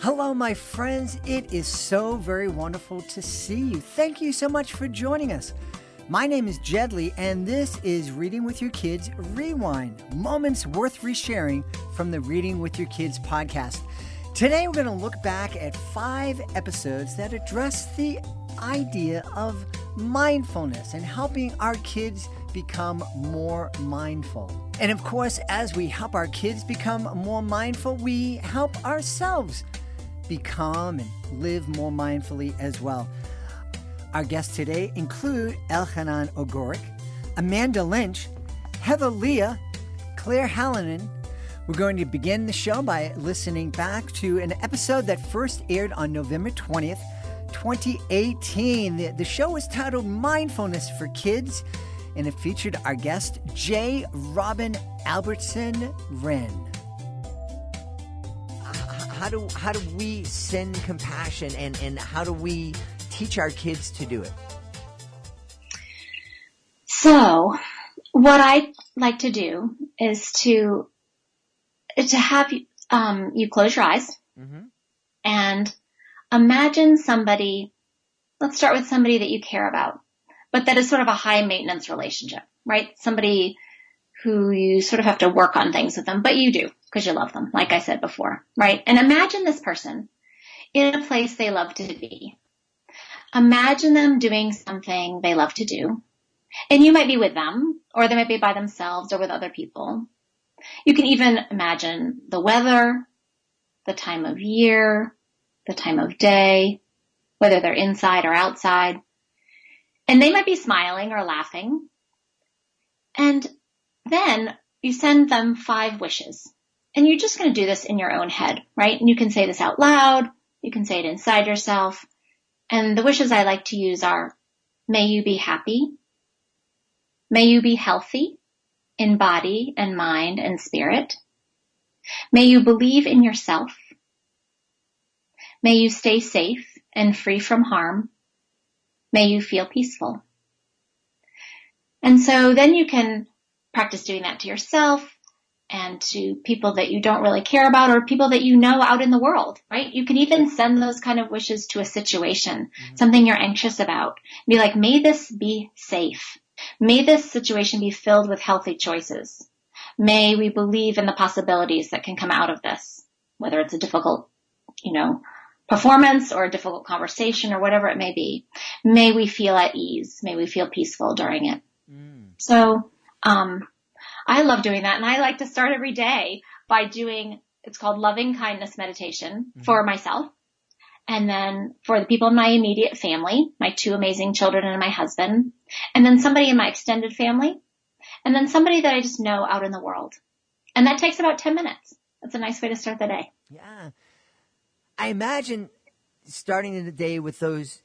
Hello, my friends. It is so very wonderful to see you. Thank you so much for joining us. My name is Jedley, and this is Reading with Your Kids Rewind, moments worth resharing from the Reading with Your Kids podcast. Today, we're going to look back at 5 episodes that address the idea of mindfulness and helping our kids become more mindful. And of course, as we help our kids become more mindful, we help ourselves become and live more mindfully as well. Our guests today include Elchanon Ogorek, Amanda Lynch, Leah, Claire Hallinan. We're going to begin the show by listening back to an episode that first aired on November 20th, 2018. The show was titled Mindfulness for Kids, and it featured our guest, Robin Albertson Wren. How do we send compassion and how do we teach our kids to do it? So what I like to do is to have you close your eyes and imagine somebody. Let's start with somebody that you care about, but that is sort of a high maintenance relationship, right? Somebody who you sort of have to work on things with them, but you do because you love them, like I said before, right? And imagine this person in a place they love to be. Imagine them doing something they love to do. And you might be with them, or they might be by themselves or with other people. You can even imagine the weather, the time of year, the time of day, whether they're inside or outside. And they might be smiling or laughing. And then you send them 5 wishes. And you're just going to do this in your own head, right? And you can say this out loud. You can say it inside yourself. And the wishes I like to use are, may you be happy. May you be healthy in body and mind and spirit. May you believe in yourself. May you stay safe and free from harm. May you feel peaceful. And so then you can practice doing that to yourself and to people that you don't really care about or people that you know out in the world, right? You can even send those kind of wishes to a situation, something you're anxious about. Be like, may this be safe. May this situation be filled with healthy choices. May we believe in the possibilities that can come out of this, whether it's a difficult, performance or a difficult conversation or whatever it may be. May we feel at ease. May we feel peaceful during it. So, I love doing that. And I like to start every day by doing, it's called loving kindness meditation for myself. And then for the people in my immediate family, my 2 amazing children and my husband, and then somebody in my extended family, and then somebody that I just know out in the world. And that takes about 10 minutes. That's a nice way to start the day. Yeah. I imagine starting the day with those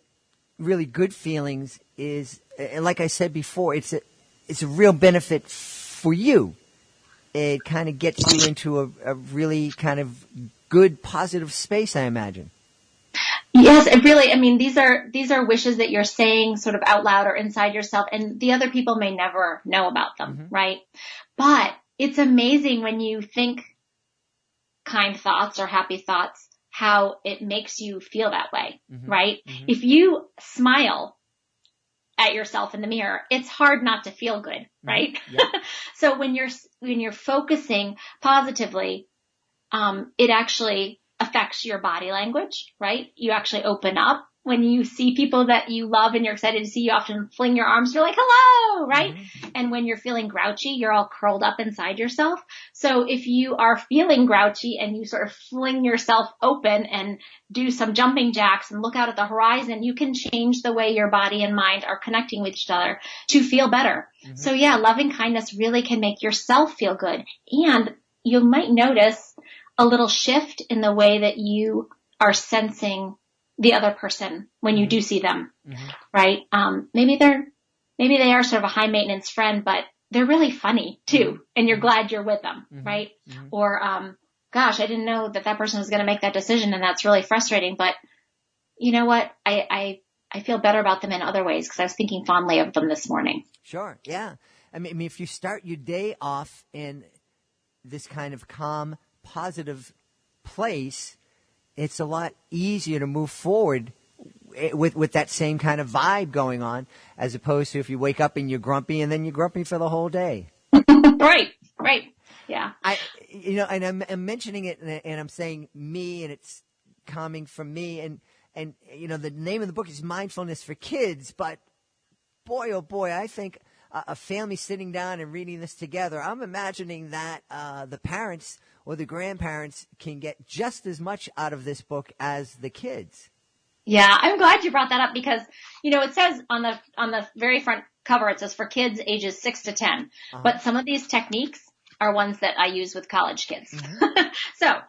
really good feelings is, like I said before, it's a real benefit for you. It kind of gets you into a really kind of good, positive space, I imagine. Yes, it really, these are wishes that you're saying sort of out loud or inside yourself, and the other people may never know about them, right? But it's amazing when you think kind thoughts or happy thoughts, how it makes you feel that way, right? If you smile at yourself in the mirror, it's hard not to feel good, right? So when you're focusing positively, it actually affects your body language, right? You actually open up. When you see people that you love and you're excited to see, you often fling your arms. You're like, hello, right? And when you're feeling grouchy, you're all curled up inside yourself. So if you are feeling grouchy and you sort of fling yourself open and do some jumping jacks and look out at the horizon, you can change the way your body and mind are connecting with each other to feel better. So yeah, loving kindness really can make yourself feel good. And you might notice a little shift in the way that you are sensing the other person when you do see them, right? Maybe they are sort of a high maintenance friend, but they're really funny too. And you're glad you're with them, right? Or, gosh, I didn't know that person was going to make that decision. And that's really frustrating. But you know what? I feel better about them in other ways because I was thinking fondly of them this morning. Sure. Yeah. I mean, if you start your day off in this kind of calm, positive place, it's a lot easier to move forward with that same kind of vibe going on, as opposed to if you wake up and you're grumpy and then you're grumpy for the whole day. Right. Yeah. And I'm mentioning it and I'm saying me, and it's coming from me, and the name of the book is Mindfulness for Kids, but boy, oh boy, I think a family sitting down and reading this together, I'm imagining that the parents or the grandparents can get just as much out of this book as the kids. Yeah, I'm glad you brought that up because, it says on the very front cover, it says for kids ages 6 to 10. Uh-huh. But some of these techniques are ones that I use with college kids. Mm-hmm. So,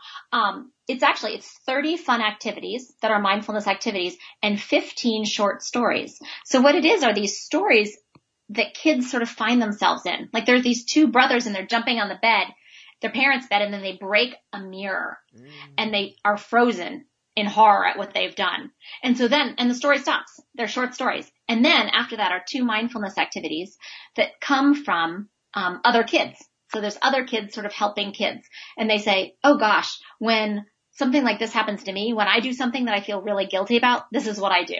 it's 30 fun activities that are mindfulness activities and 15 short stories. So what it is are these stories that kids sort of find themselves in. Like there's these two brothers and they're jumping on the bed, their parents' bed, and then they break a mirror and they are frozen in horror at what they've done. And so then the story stops. They're short stories. And then after that are 2 mindfulness activities that come from other kids. So there's other kids sort of helping kids. And they say, oh gosh, when something like this happens to me, when I do something that I feel really guilty about, this is what I do.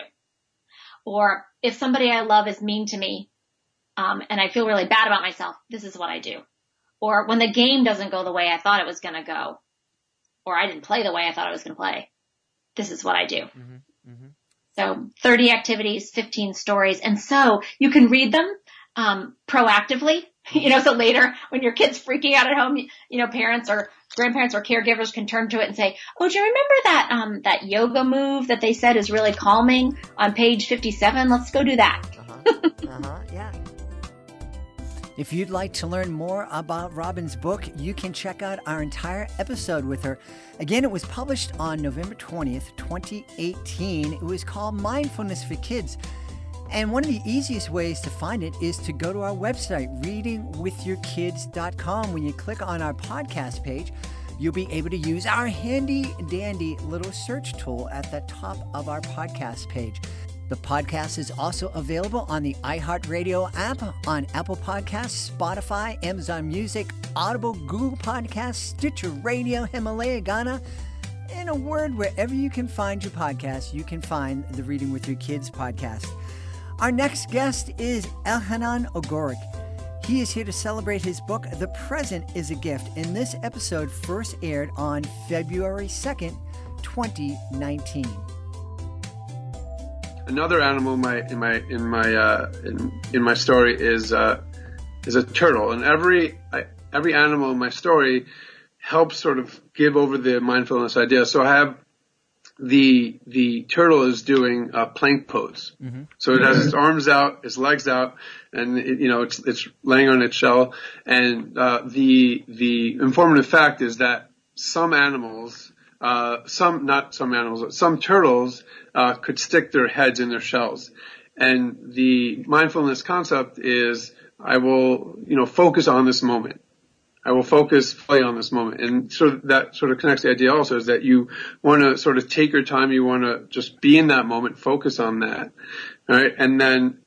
Or if somebody I love is mean to me, and I feel really bad about myself, this is what I do. Or when the game doesn't go the way I thought it was going to go, or I didn't play the way I thought I was going to play, this is what I do. Mm-hmm. Mm-hmm. So 30 activities, 15 stories. And so you can read them proactively, so later when your kid's freaking out at home, parents or grandparents or caregivers can turn to it and say, oh, do you remember that yoga move that they said is really calming on page 57? Let's go do that. Yeah. If you'd like to learn more about Robin's book, you can check out our entire episode with her. Again, it was published on November 20th, 2018. It was called Mindfulness for Kids. And one of the easiest ways to find it is to go to our website, readingwithyourkids.com. When you click on our podcast page, you'll be able to use our handy-dandy little search tool at the top of our podcast page. The podcast is also available on the iHeartRadio app, on Apple Podcasts, Spotify, Amazon Music, Audible, Google Podcasts, Stitcher Radio, Himalaya, Ghana. In a word, wherever you can find your podcast, you can find the Reading with Your Kids podcast. Our next guest is Elchanon Ogorek. He is here to celebrate his book, The Present is a Gift, and this episode first aired on February 2nd, 2019. Another animal in my story is a turtle, and every animal in my story helps sort of give over the mindfulness idea. So I have the turtle is doing a plank pose. Mm-hmm. So it has its arms out, its legs out, and it's laying on its shell. And the informative fact is that some turtles could stick their heads in their shells. And the mindfulness concept is I will, focus on this moment. I will focus fully on this moment. And so that sort of connects the idea also is that you want to sort of take your time. You want to just be in that moment, focus on that. All right. And then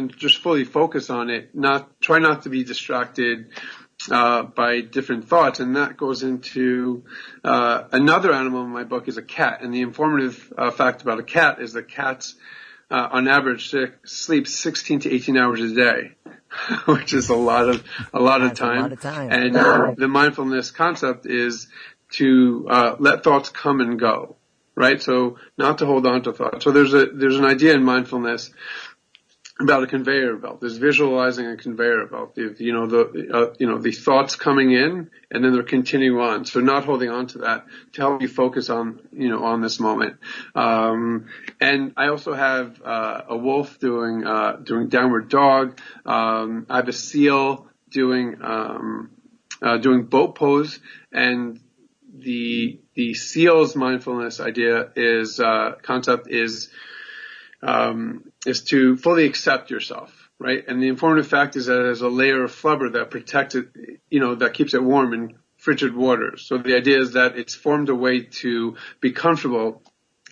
just fully focus on it. Try not to be distracted by different thoughts. And that goes into another animal in my book is a cat. And the informative fact about a cat is that cats on average sleep 16 to 18 hours a day, which is a lot of time. And the mindfulness concept is to let thoughts come and go, right? So not to hold on to thoughts. So there's an idea in mindfulness about a conveyor belt. There's visualizing a conveyor belt. The thoughts coming in and then they're continuing on. So not holding on to that to help you focus on this moment. And I also have a wolf doing downward dog. I have a seal doing boat pose, and the seal's mindfulness idea concept is to fully accept yourself, right? And the informative fact is that it has a layer of flubber that protects it, that keeps it warm in frigid waters. So the idea is that it's formed a way to be comfortable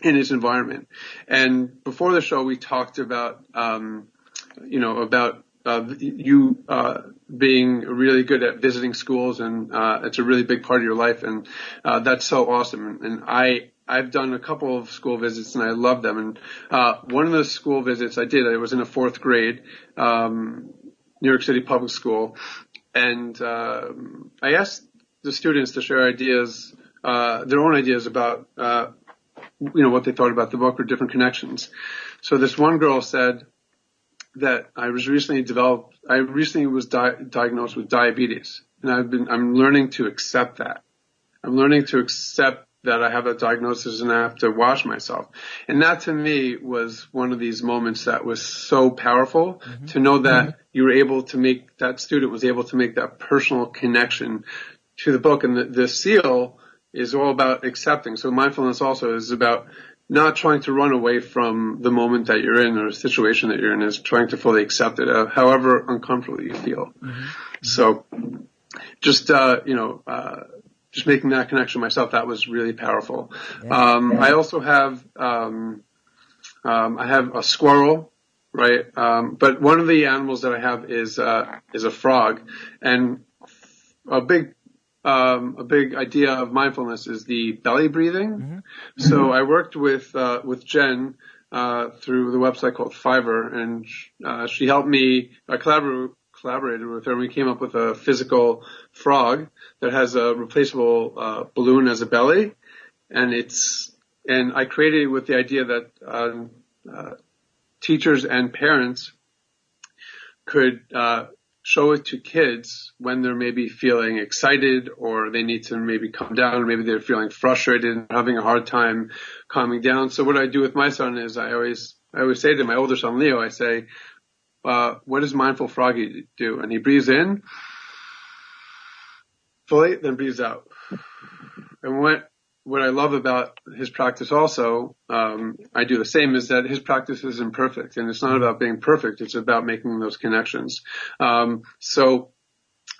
in its environment. And before the show, we talked about you being really good at visiting schools, and it's a really big part of your life, and that's so awesome. And I've done a couple of school visits, and I love them. And one of the school visits I was in a fourth grade, New York City public school, and I asked the students to share ideas, their own ideas about what they thought about the book or different connections. So this one girl said that I recently was diagnosed with diabetes, and I'm learning to accept that. I'm learning to accept that I have a diagnosis and I have to watch myself. And that to me was one of these moments that was so powerful, to know that you were able to that student was able to make that personal connection to the book. And the seal is all about accepting. So mindfulness also is about not trying to run away from the moment that you're in or the situation that you're in, is trying to fully accept it, however uncomfortable you feel. So just making that connection myself, that was really powerful. I also have, I have a squirrel, right? But one of the animals that I have is a frog, and a big idea of mindfulness is the belly breathing. So I worked with Jen, through the website called Fiverr, and she helped me. I collaborated with her, and we came up with a physical frog that has a replaceable balloon as a belly, and I created it with the idea that teachers and parents could show it to kids when they're maybe feeling excited, or they need to maybe calm down, or maybe they're feeling frustrated and having a hard time calming down. So what I do with my son is I always say to my older son, Leo, I say, what does mindful froggy do? And he breathes in fully, then breathes out. And what I love about his practice also, I do the same, is that his practice is imperfect, and it's not about being perfect. It's about making those connections. So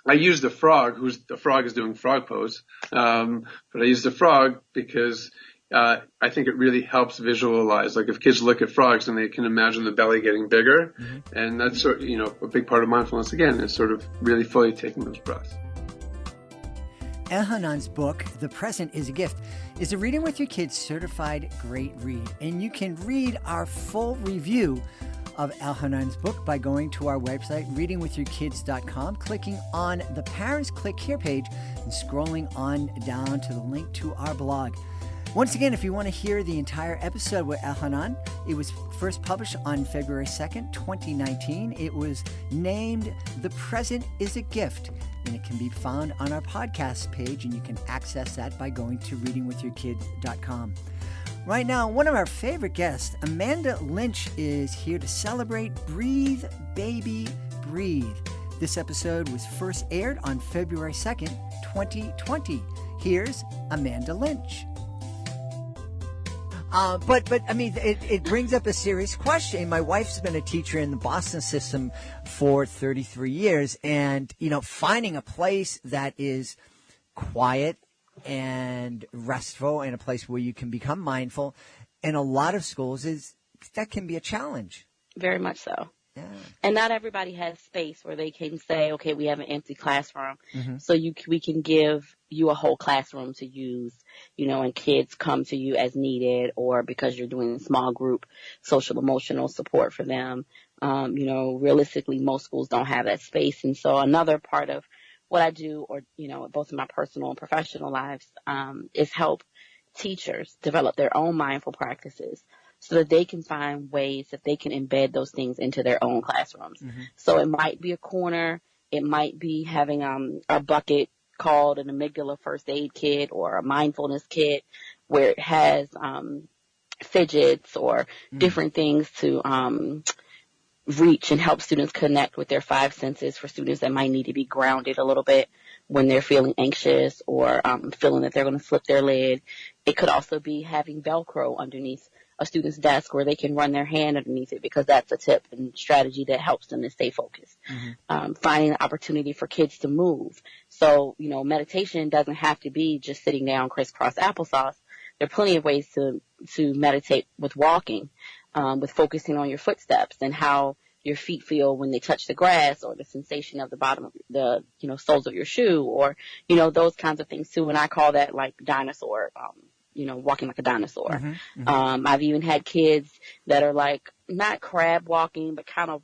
I use the frog, the frog is doing frog pose. But I use the frog because I think it really helps visualize. Like if kids look at frogs, and they can imagine the belly getting bigger. And that's sort of, a big part of mindfulness again, is sort of really fully taking those breaths. Elchanon's book, The Present is a Gift, is a Reading with Your Kids certified great read. And you can read our full review of Elchanon's book by going to our website, readingwithyourkids.com, clicking on the Parents Click Here page, and scrolling on down to the link to our blog. Once again, if you want to hear the entire episode with Elchanon, it was first published on February 2nd, 2019. It was named The Present is a Gift, and it can be found on our podcast page, and you can access that by going to readingwithyourkids.com. Right now, one of our favorite guests, Amanda Lynch, is here to celebrate Breathe, Baby, Breathe. This episode was first aired on February 2nd, 2020. Here's Amanda Lynch. But I mean, it brings up a serious question. My wife's been a teacher in the Boston system for 33 years, and, finding a place that is quiet and restful, and a place where you can become mindful in a lot of schools, that can be a challenge. Very much so. Yeah. And not everybody has space where they can say, okay, we have an empty classroom. So we can give you a whole classroom to use, and kids come to you as needed, or because you're doing small group social emotional support for them. Realistically, most schools don't have that space. And so another part of what I do, or, both in my personal and professional lives, is help teachers develop their own mindful practices, so that they can find ways that they can embed those things into their own classrooms. So it might be a corner. It might be having a bucket called an amygdala first aid kit, or a mindfulness kit, where it has fidgets or different things to reach and help students connect with their five senses, for students that might need to be grounded a little bit when they're feeling anxious, or feeling that they're going to slip their lid. It could also be having Velcro underneath a student's desk where they can run their hand underneath it, because that's a tip and strategy that helps them to stay focused. Finding an opportunity for kids to move. So, meditation doesn't have to be just sitting down crisscross applesauce. There are plenty of ways to meditate with walking, with focusing on your footsteps and how your feet feel when they touch the grass, or the sensation of the bottom of the, soles of your shoe, or, those kinds of things too. And I call that like dinosaur, walking like a dinosaur. Mm-hmm, mm-hmm. I've even had kids that are like not crab walking, but kind of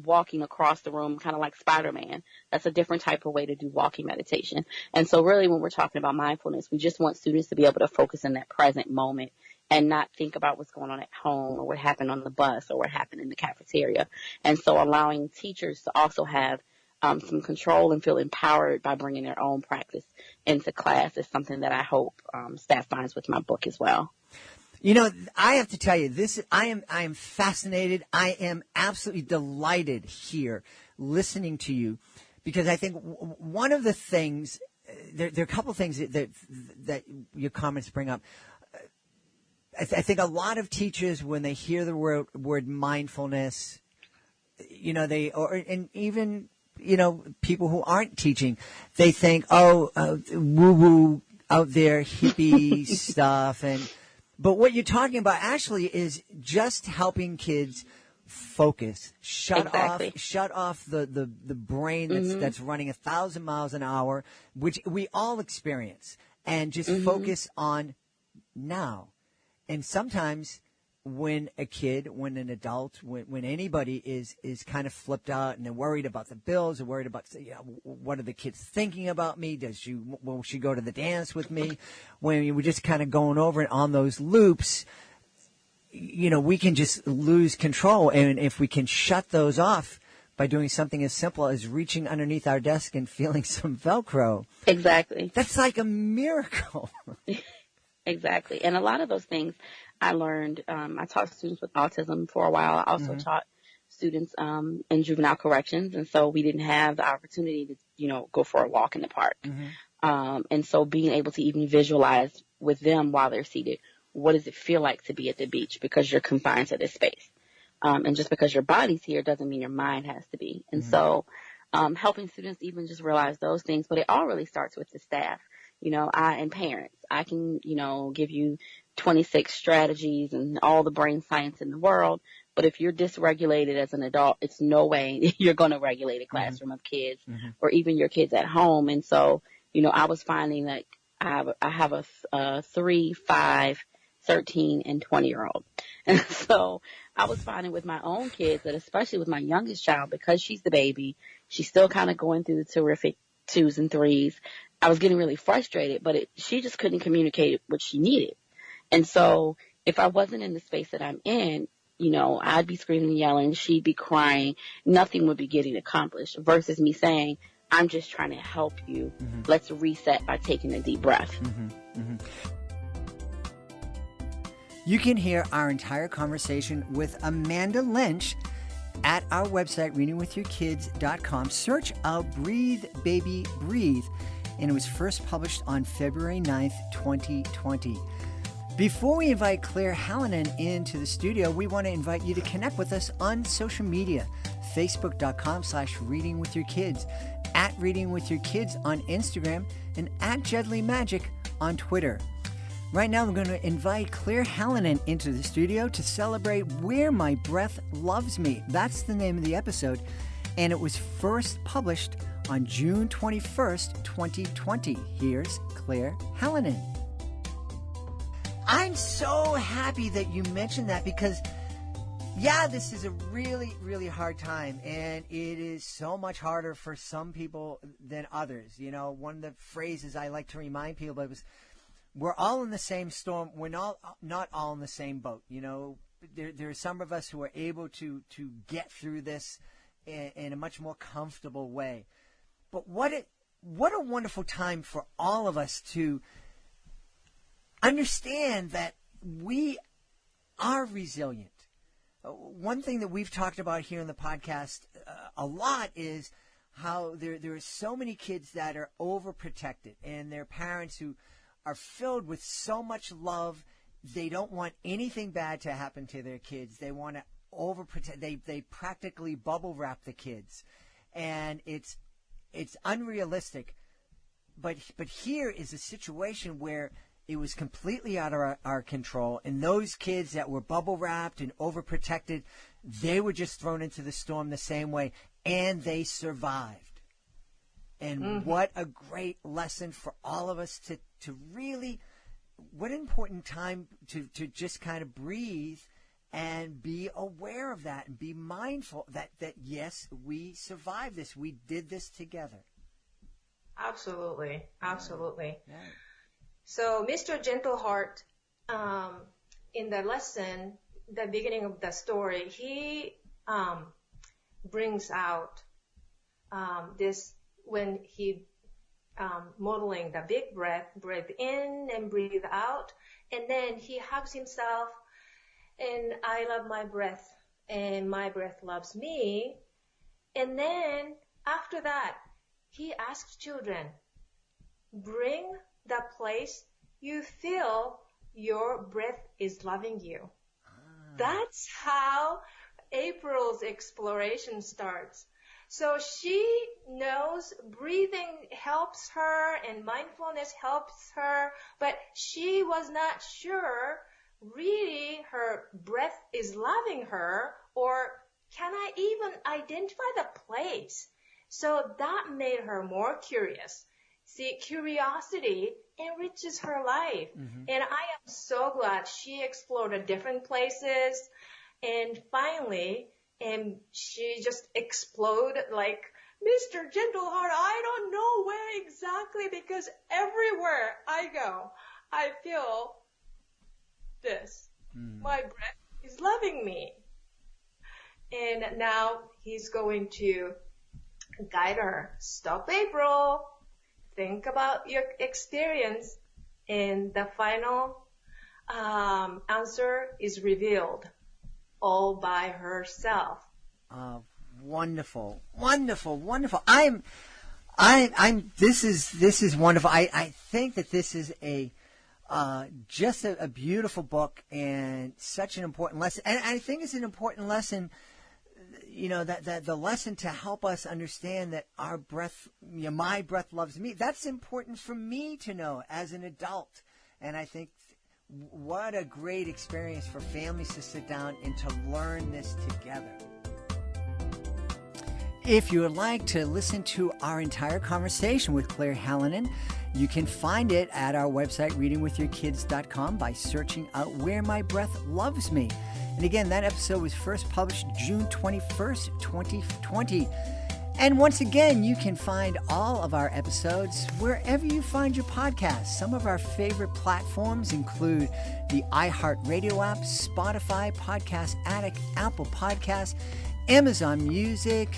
walking across the room, kind of like Spider-Man. That's a different type of way to do walking meditation. And so really when we're talking about mindfulness, we just want students to be able to focus in that present moment and not think about what's going on at home or what happened on the bus or what happened in the cafeteria. And so allowing teachers to also have some control and feel empowered by bringing their own practice into class is something that I hope staff finds with my book as well. I have to tell you, I am fascinated. I am absolutely delighted here listening to you, because I think one of the things, there are a couple of things that your comments bring up. I think a lot of teachers, when they hear the word mindfulness, and even people who aren't teaching, they think, woo-woo out there, hippie stuff, but what you're talking about actually is just helping kids focus, shut off the brain that's running 1,000 miles an hour, which we all experience, and just focus on now. And sometimes when an adult, when anybody is kind of flipped out and they're worried about the bills, they're worried about, what are the kids thinking about me? Will she go to the dance with me? When we're just kind of going over it on those loops, we can just lose control. And if we can shut those off by doing something as simple as reaching underneath our desk and feeling some Velcro. Exactly. That's like a miracle. Exactly. And a lot of those things I learned, I taught students with autism for a while. I also taught students in juvenile corrections. And so we didn't have the opportunity to, go for a walk in the park. And so being able to even visualize with them while they're seated, what does it feel like to be at the beach, because you're confined to this space. And just because your body's here doesn't mean your mind has to be. And so helping students even just realize those things. But it all really starts with the staff, and parents. I can, give you 26 strategies and all the brain science in the world. But if you're dysregulated as an adult, it's no way you're going to regulate a classroom of kids or even your kids at home. And so, I was finding that I have a 3, 5, 13, and 20-year-old. And so I was finding with my own kids that, especially with my youngest child, because she's the baby, she's still kind of going through the terrific 2s and 3s. I was getting really frustrated, but she just couldn't communicate what she needed. And so if I wasn't in the space that I'm in, I'd be screaming and yelling, she'd be crying, nothing would be getting accomplished, versus me saying, I'm just trying to help you. Let's reset by taking a deep breath. You can hear our entire conversation with Amanda Lynch at our website, readingwithyourkids.com. Search out Breathe, Baby, Breathe. And it was first published on February 9th, 2020. Before we invite Claire Hallinan into the studio, we want to invite you to connect with us on social media. Facebook.com/readingwithyourkids, at readingwithyourkids on Instagram, and at JedleyMagic on Twitter. Right now, we're going to invite Claire Hallinan into the studio to celebrate Where My Breath Loves Me. That's the name of the episode, and it was first published on June 21st, 2020. Here's Claire Hallinan. I'm so happy that you mentioned that, because, this is a really, really hard time, and it is so much harder for some people than others. One of the phrases I like to remind people of is, we're all in the same storm. We're not all in the same boat. There are some of us who are able to get through this in a much more comfortable way. But what a wonderful time for all of us to understand that we are resilient. One thing that we've talked about here in the podcast a lot is how there are so many kids that are overprotected, and their parents who are filled with so much love. They don't want anything bad to happen to their kids. They want to overprotect. They practically bubble wrap the kids, and it's unrealistic. But here is a situation where it was completely out of our control. And those kids that were bubble wrapped and overprotected, they were just thrown into the storm the same way, and they survived. And what a great lesson for all of us to really, what an important time to just kind of breathe and be aware of that and be mindful that yes, we survived this. We did this together. Absolutely. Yeah. So Mr. Gentleheart, in the lesson, the beginning of the story, he brings out this when he modeling the big breath, breathe in and breathe out, and then he hugs himself, and I love my breath, and my breath loves me. And then after that, he asks children, bring the place you feel your breath is loving you. That's how April's exploration starts. So she knows breathing helps her and mindfulness helps her, but she was not sure really her breath is loving her, or can I even identify the place? So that made her more curious. See, curiosity enriches her life. And I am so glad she explored the different places. And finally, she just exploded like, Mr. Gentleheart, I don't know where exactly, because everywhere I go, I feel this. My breath is loving me. And now he's going to guide her. Stop, April. Think about your experience. And the final answer is revealed all by herself. Wonderful. This is wonderful. I think that this is just a beautiful book and such an important lesson. And I think it's an important lesson, that the lesson to help us understand that our breath, my breath loves me. That's important for me to know as an adult. And I think what a great experience for families to sit down and to learn this together. If you would like to listen to our entire conversation with Claire Hallinan, you can find it at our website, readingwithyourkids.com, by searching out Where My Breath Loves Me. And again, that episode was first published June 21st, 2020. And once again, you can find all of our episodes wherever you find your podcasts. Some of our favorite platforms include the iHeartRadio app, Spotify, Podcast Addict, Apple Podcasts, Amazon Music.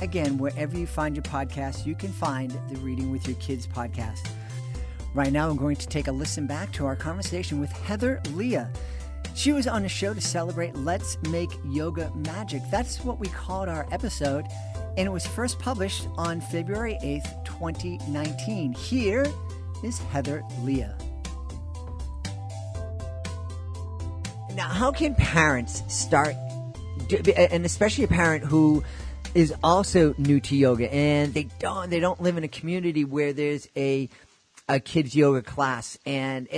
Again, wherever you find your podcasts, you can find the Reading with Your Kids podcast. Right now, I'm going to take a listen back to our conversation with Heather Leah. She was on a show to celebrate Let's Make Yoga Magic. That's what we called our episode, and it was first published on February 8th, 2019. Here is Heather Leah. Now, how can parents start, and especially a parent who is also new to yoga, and they don't live in a community where there's a kids yoga class, and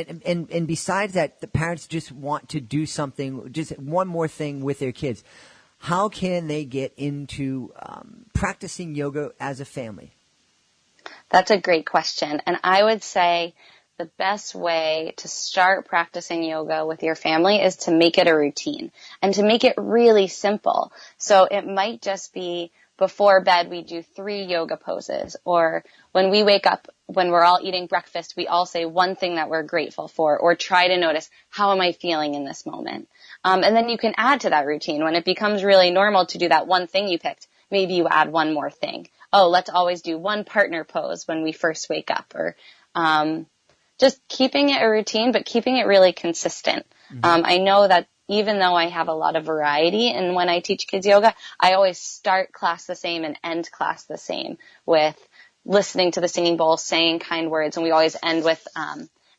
besides that, the parents just want to do something, just one more thing with their kids. How can they get into practicing yoga as a family? That's a great question, and I would say the best way to start practicing yoga with your family is to make it a routine and to make it really simple. So it might just be before bed we do 3 yoga poses, or when we wake up, when we're all eating breakfast, we all say one thing that we're grateful for, or try to notice, how am I feeling in this moment? And then you can add to that routine. When it becomes really normal to do that one thing you picked, maybe you add one more thing. Oh, let's always do one partner pose when we first wake up, or just keeping it a routine, but keeping it really consistent. I know that even though I have a lot of variety in when I teach kids yoga, I always start class the same and end class the same, with listening to the singing bowl, saying kind words, and we always end with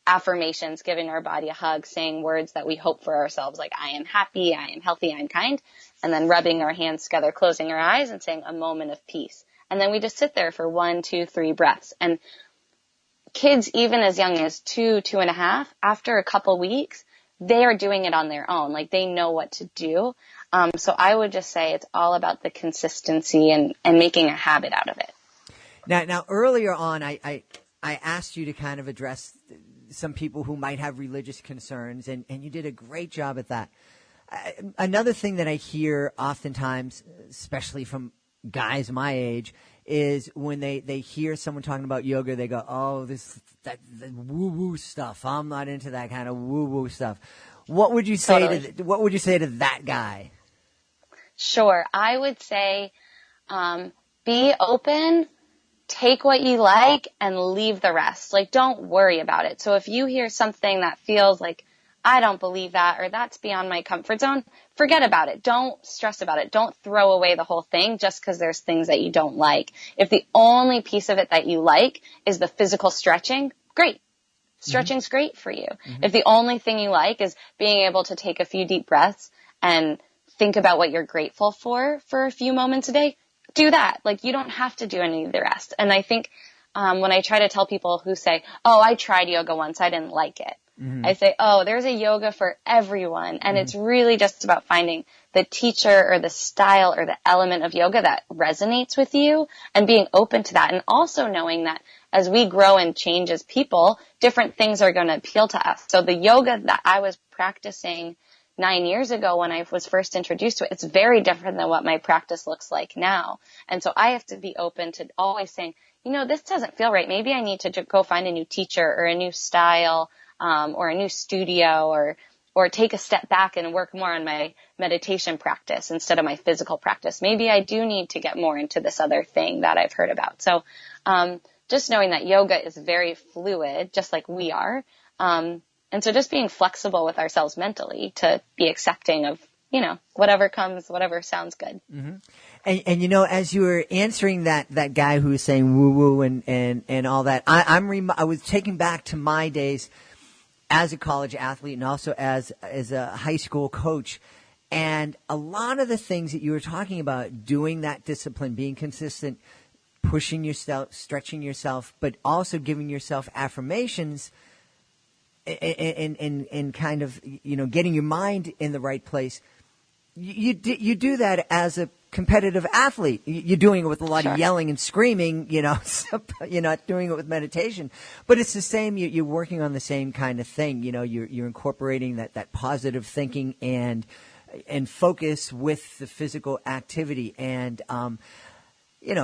affirmations, giving our body a hug, saying words that we hope for ourselves, like I am happy, I am healthy, I am kind, and then rubbing our hands together, closing our eyes, and saying a moment of peace. And then we just sit there for 1, 2, 3 breaths. And kids, even as young as 2.5, after a couple weeks, they are doing it on their own. Like they know what to do. So I would just say it's all about the consistency and making a habit out of it. Now earlier on, I asked you to kind of address some people who might have religious concerns, and you did a great job at that. Another thing that I hear oftentimes, especially from guys my age, is when they hear someone talking about yoga, they go, "Oh, that woo-woo stuff. I'm not into that kind of woo-woo stuff." What would you say to that guy? Sure. I would say be open, take what you like, and leave the rest. Like, don't worry about it. So if you hear something that feels like, I don't believe that, or that's beyond my comfort zone, forget about it. Don't stress about it. Don't throw away the whole thing just because there's things that you don't like. If the only piece of it that you like is the physical stretching, great. Stretching's great for you. If the only thing you like is being able to take a few deep breaths and think about what you're grateful for a few moments a day, do that. Like, you don't have to do any of the rest. And I think when I try to tell people who say, "Oh, I tried yoga once, I didn't like it," I say, "Oh, there's a yoga for everyone." And it's really just about finding the teacher or the style or the element of yoga that resonates with you and being open to that. And also knowing that as we grow and change as people, different things are going to appeal to us. So the yoga that I was practicing 9 years ago when I was first introduced to it, it's very different than what my practice looks like now. And so I have to be open to always saying, this doesn't feel right. Maybe I need to go find a new teacher or a new style, or a new studio, or take a step back and work more on my meditation practice instead of my physical practice. Maybe I do need to get more into this other thing that I've heard about. So, just knowing that yoga is very fluid, just like we are. And so just being flexible with ourselves mentally to be accepting of, whatever comes, whatever sounds good. And as you were answering that guy who was saying woo woo and all that, I was taken back to my days as a college athlete and also as a high school coach. And a lot of the things that you were talking about, doing that discipline, being consistent, pushing yourself, stretching yourself, but also giving yourself affirmations and kind of, getting your mind in the right place. You do that as a competitive athlete. You're doing it with a lot of yelling and screaming, so you're not doing it with meditation, but it's the same. You're working on the same kind of thing. You're incorporating that positive thinking and focus with the physical activity. And,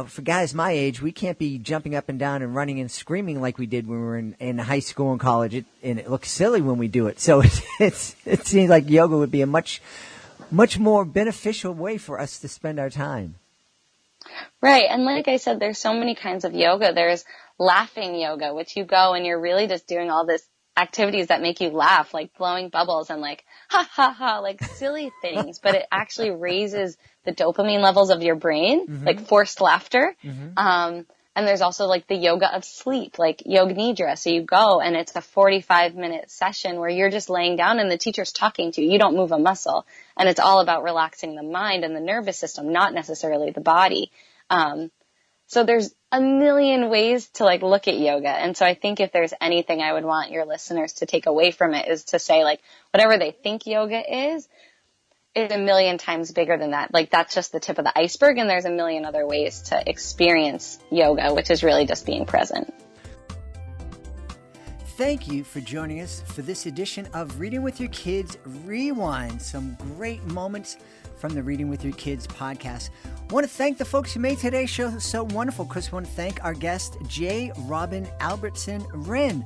for guys my age, we can't be jumping up and down and running and screaming like we did when we were in high school and college. And it looks silly when we do it. So it seems like yoga would be a much more beneficial way for us to spend our time. Right. And like I said, there's so many kinds of yoga. There's laughing yoga, which you go and you're really just doing all this activities that make you laugh, like blowing bubbles and like, ha, ha, ha, like silly things. But it actually raises the dopamine levels of your brain, like forced laughter. And there's also like the yoga of sleep, like yoga nidra. So you go and it's a 45-minute session where you're just laying down and the teacher's talking to you. You don't move a muscle. And it's all about relaxing the mind and the nervous system, not necessarily the body. So there's a million ways to like look at yoga. And so I think if there's anything I would want your listeners to take away from it is to say like whatever they think yoga is a million times bigger than that. Like that's just the tip of the iceberg. And there's a million other ways to experience yoga, which is really just being present. Thank you for joining us for this edition of Reading with Your Kids Rewind. Some great moments from the Reading with Your Kids podcast. I want to thank the folks who made today's show so wonderful. Of course, I want to thank our guest, Robin Albertson Wren,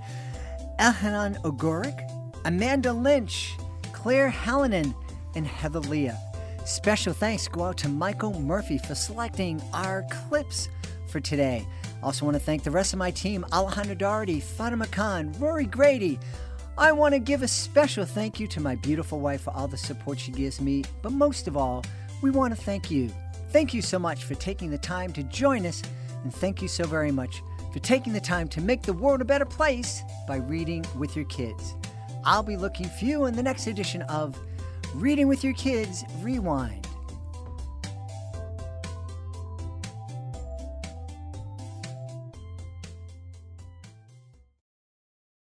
Elchanon Ogorek, Amanda Lynch, Claire Hallinan, and Heather Leah. Special thanks go out to Michael Murphy for selecting our clips for today. Also want to thank the rest of my team, Alejandra Doherty, Fatima Khan, Rory Grady. I want to give a special thank you to my beautiful wife for all the support she gives me. But most of all, we want to thank you. Thank you so much for taking the time to join us. And thank you so very much for taking the time to make the world a better place by reading with your kids. I'll be looking for you in the next edition of Reading with Your Kids Rewind.